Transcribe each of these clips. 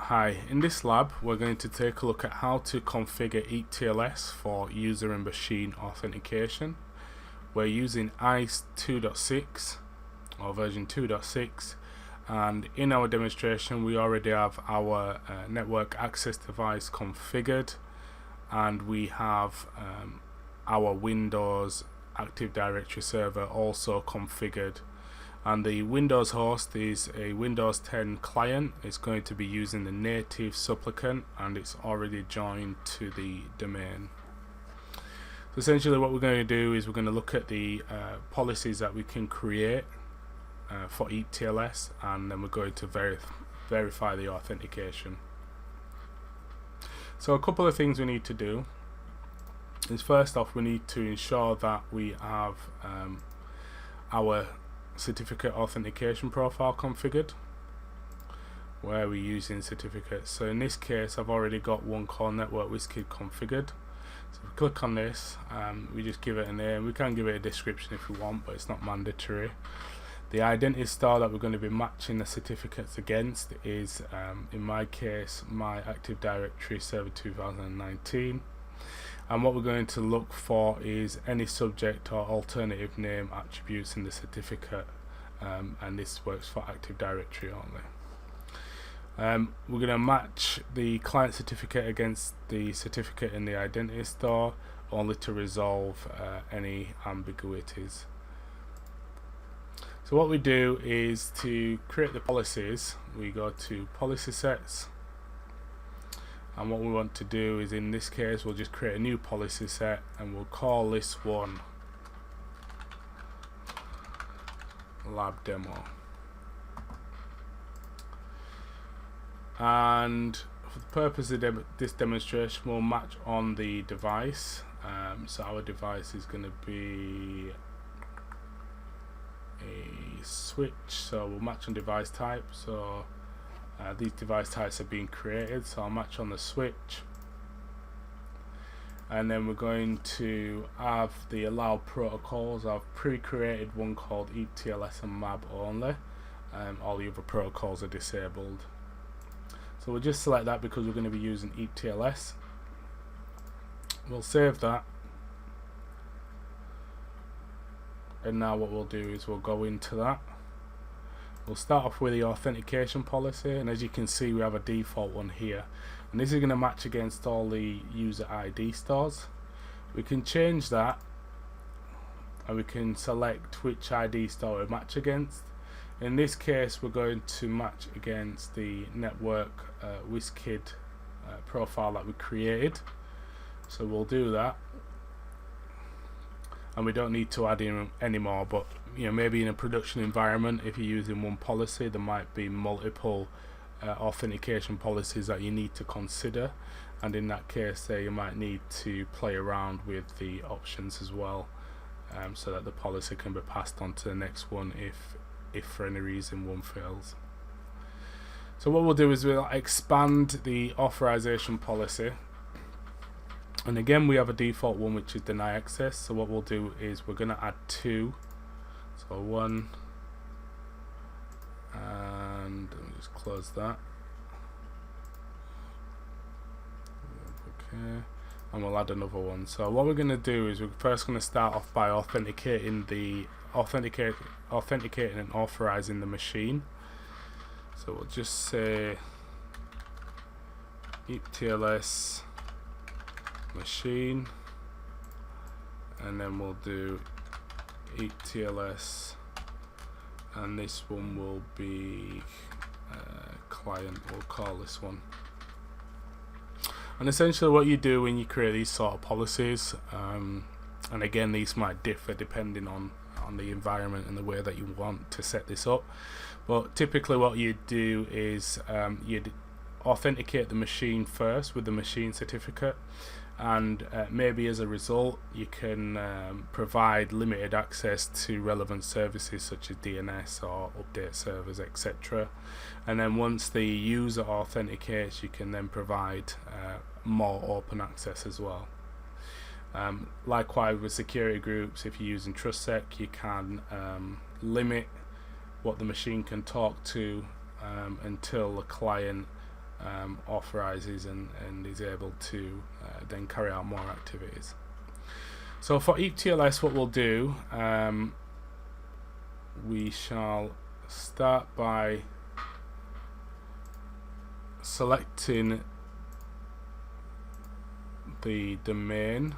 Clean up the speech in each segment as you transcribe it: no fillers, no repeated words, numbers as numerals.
Hi, in this lab we're going to take a look at how to configure EAP-TLS for user and machine authentication. We're using ISE 2.6 or version 2.6, and in our demonstration we already have our network access device configured, and we have our Windows Active Directory server also configured. And the Windows host is a Windows 10 client. It's going to be using the native supplicant, and it's already joined to the domain. So essentially what we're going to do is we're going to look at the policies that we can create for EAP-TLS, and then we're going to verify the authentication. So a couple of things we need to do is, first off, we need to ensure that we have our certificate authentication profile configured, where we're using certificates. So in this case I've already got one called network Wizkid configured. So if we click on this, we just give it a name. We can give it a description if we want, but it's not mandatory. The identity store that we're going to be matching the certificates against is in my case my Active Directory Server 2019, and what we're going to look for is any subject or alternative name attributes in the certificate, and this works for Active Directory only. We're going to match the client certificate against the certificate in the identity store, only to resolve any ambiguities. So what we do is, to create the policies, we go to policy sets, and what we want to do is, in this case, we'll just create a new policy set and we'll call this one lab demo. And for the purpose of this demonstration, we'll match on the device. So our device is going to be a switch, so we'll match on device type. So these device types are being created, so I'll match on the switch, and then we're going to have the allowed protocols. I've pre-created one called EAP-TLS and MAB only. All the other protocols are disabled, so we'll just select that because we're going to be using EAP-TLS. We'll save that, and now what we'll do is we'll go into that. We'll start off with the authentication policy, and as you can see we have a default one here, and this is going to match against all the user ID stores. We can change that, and we can select which ID store we match against. In this case we're going to match against the network Wizkid profile that we created, so we'll do that. And we don't need to add in any more, but maybe in a production environment, if you're using one policy, there might be multiple authentication policies that you need to consider, and in that case there you might need to play around with the options as well, so that the policy can be passed on to the next one if for any reason one fails. So what we'll do is we'll expand the authorization policy. And again we have a default one, which is deny access. So what we'll do is we're going to add two. So one, and let me just close that. Okay, and we'll add another one. So what we're going to do is we're first going to start off by authenticating and authorizing the machine. So we'll just say EAP-TLS machine, and then we'll do EAP-TLS, and this one will be client. We'll call this one. And essentially what you do when you create these sort of policies, and again these might differ depending on the environment and the way that you want to set this up, but typically what you do is you'd authenticate the machine first with the machine certificate, and maybe as a result you can provide limited access to relevant services such as DNS or update servers, etc. And then once the user authenticates, you can then provide more open access as well. Likewise with security groups, if you're using TrustSec, you can limit what the machine can talk to until the client authorizes and is able to then carry out more activities. So for EAP-TLS, what we'll do, we shall start by selecting the domain.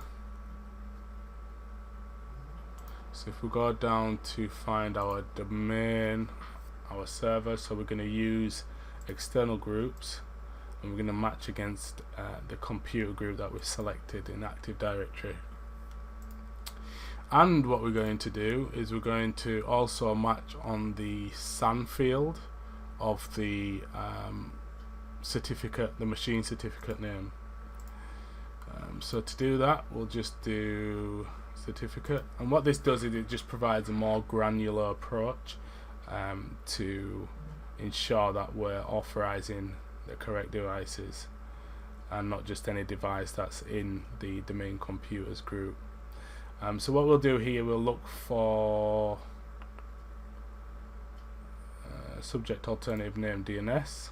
So if we go down to find our domain, our server, so we're going to use external groups, and we're going to match against the computer group that we've selected in Active Directory. And what we're going to do is we're going to also match on the SAN field of the certificate, the machine certificate name. So to do that, we'll just do certificate, and what this does is it just provides a more granular approach to ensure that we're authorizing the correct devices and not just any device that's in the domain computers group. So what we'll do here, we'll look for subject alternative name DNS,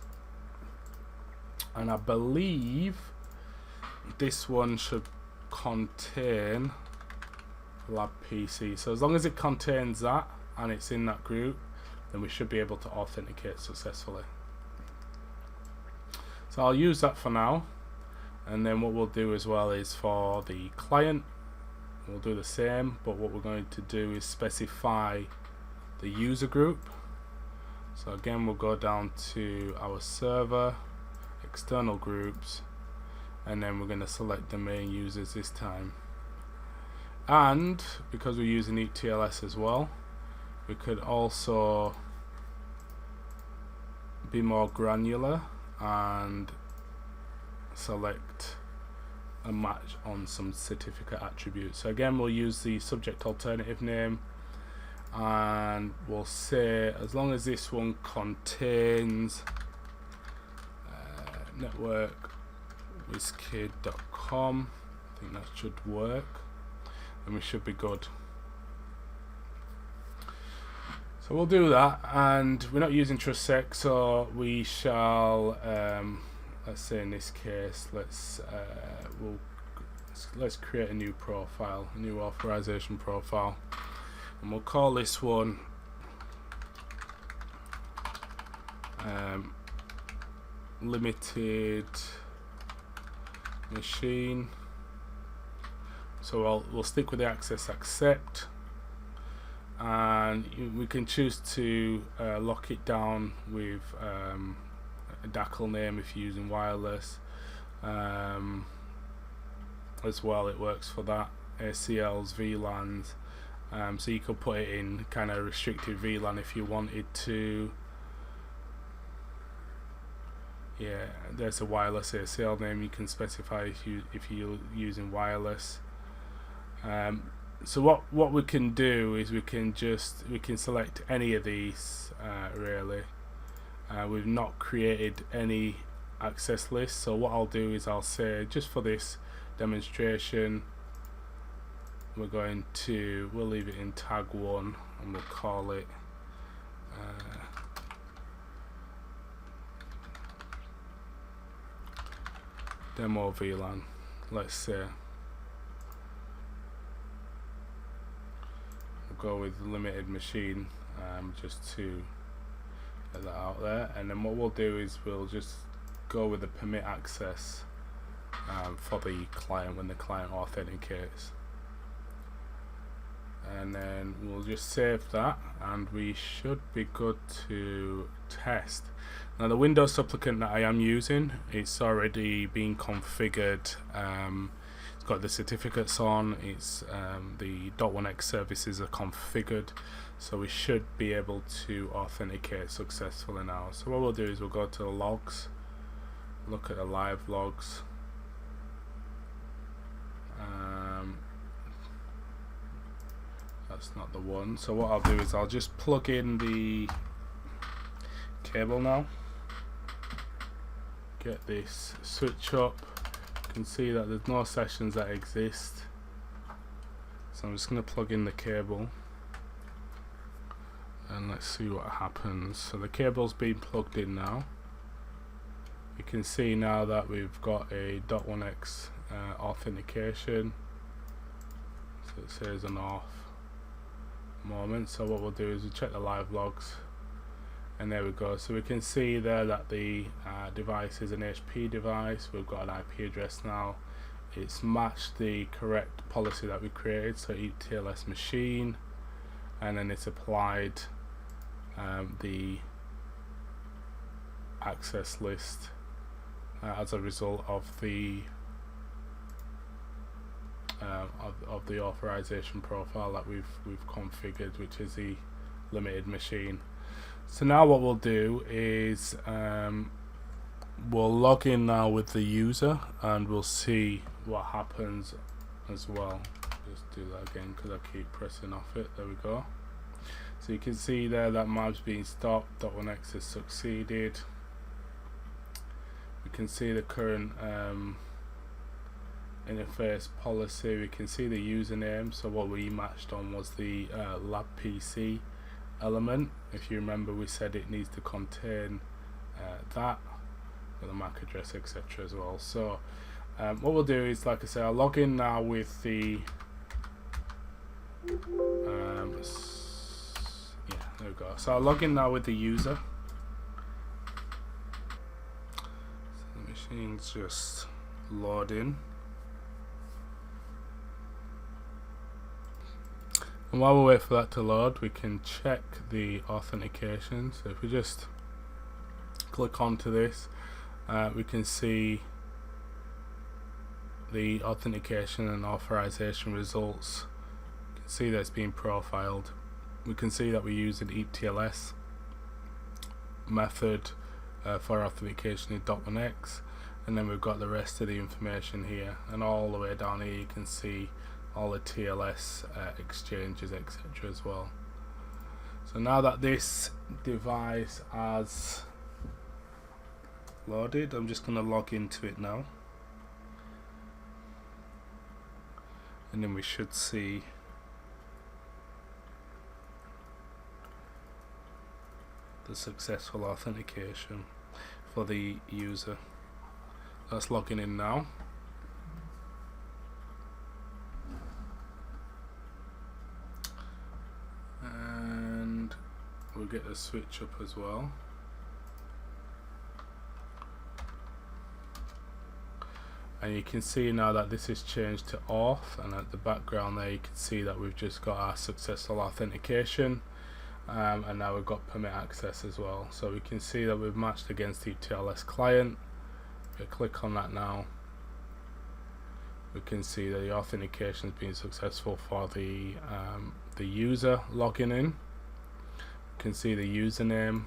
and I believe this one should contain lab PC. So as long as it contains that and it's in that group, then we should be able to authenticate successfully. So I'll use that for now, and then what we'll do as well is for the client, we'll do the same, but what we're going to do is specify the user group. So again, we'll go down to our server, external groups, and then we're going to select the main users this time. And because we're using EAP-TLS as well, we could also be more granular and select a match on some certificate attributes. So again, we'll use the subject alternative name, and we'll say as long as this one contains network Wizkid.com, I think that should work, and we should be good. So we'll do that, and we're not using TrustSec, so we shall let's say in this case, let's create a new profile, a new authorization profile, and we'll call this one limited machine. So we'll stick with the access accept, and we can choose to lock it down with a DACL name if you're using wireless as well. It works for that, ACLs, VLANs, so you could put it in kind of restricted VLAN if you wanted to. Yeah, there's a wireless ACL name you can specify if you're using wireless. So what we can do is we can select any of these really. We've not created any access list, so what I'll do is I'll say, just for this demonstration, we'll leave it in tag 1, and we'll call it demo VLAN, let's say. We'll go with limited machine, just to get that out there, and then what we'll do is we'll just go with the permit access for the client when the client authenticates, and then we'll just save that, and we should be good to test. Now the Windows supplicant that I am using, it's already been configured. It's got the certificates on, it's the .1x services are configured, so we should be able to authenticate successfully now. So what we'll do is we'll go to the logs, look at the live logs. That's not the one, so what I'll do is I'll just plug in the cable now, get this switch up. You can see that there's no sessions that exist, so I'm just going to plug in the cable and let's see what happens. So the cable's been plugged in now, You can see now that we've got a .1x authentication, so it says an off moment. So what we'll do is we'll check the live logs, and there we go. So we can see there that the device is an HP device. We've got an IP address now. It's matched the correct policy that we created, so EAP-TLS machine, and then it's applied the access list as a result of the authorization profile that we've configured, which is the limited machine. So now what we'll do is we'll log in now with the user, and we'll see what happens as well. Just do that again because I keep pressing off it. There we go. So you can see there that map's being stopped. .1x has succeeded. We can see the current interface policy. We can see the username. So what we matched on was the lab PC element. If you remember, we said it needs to contain that with a MAC address, etc. as well. So what we'll do is, like I say, I'll log in now with the yeah, there we go. So I'll log in now with the user. So the machine's just loading. And while we wait for that to load, we can check the authentication. So if we just click onto this, we can see the authentication and authorization results. You can see that it's being profiled. We can see that we use an EAP-TLS method for authentication in .1x, and then we've got the rest of the information here, and all the way down here you can see all the TLS exchanges, etc. as well. So now that this device has loaded, I'm just going to log into it now, and then we should see the successful authentication for the user. That's logging in now. And we'll get the switch up as well. And you can see now that this is changed to off, and at the background there you can see that we've just got our successful authentication, and now we've got permit access as well. So we can see that we've matched against the TLS client. If we click on that now, we can see that the authentication has been successful for the user logging in. We can see the username,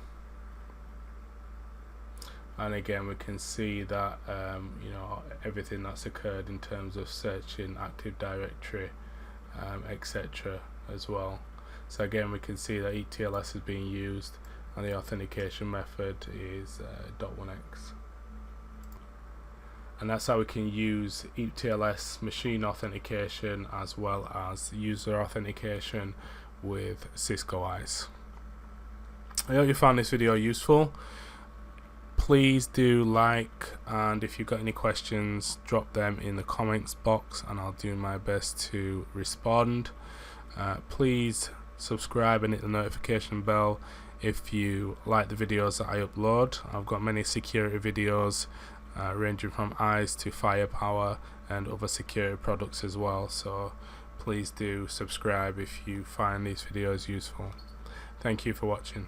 and again we can see that you know, everything that's occurred in terms of searching Active Directory, etc. as well. So again we can see that EAP-TLS is being used, and the authentication method is .1x. And that's how we can use EAP-TLS machine authentication as well as user authentication with Cisco ISE. I hope you found this video useful. Please do like, and if you've got any questions, drop them in the comments box and I'll do my best to respond. Please subscribe and hit the notification bell if you like the videos that I upload. I've got many security videos ranging from ISE to Firepower and other security products as well, so please do subscribe if you find these videos useful. Thank you for watching.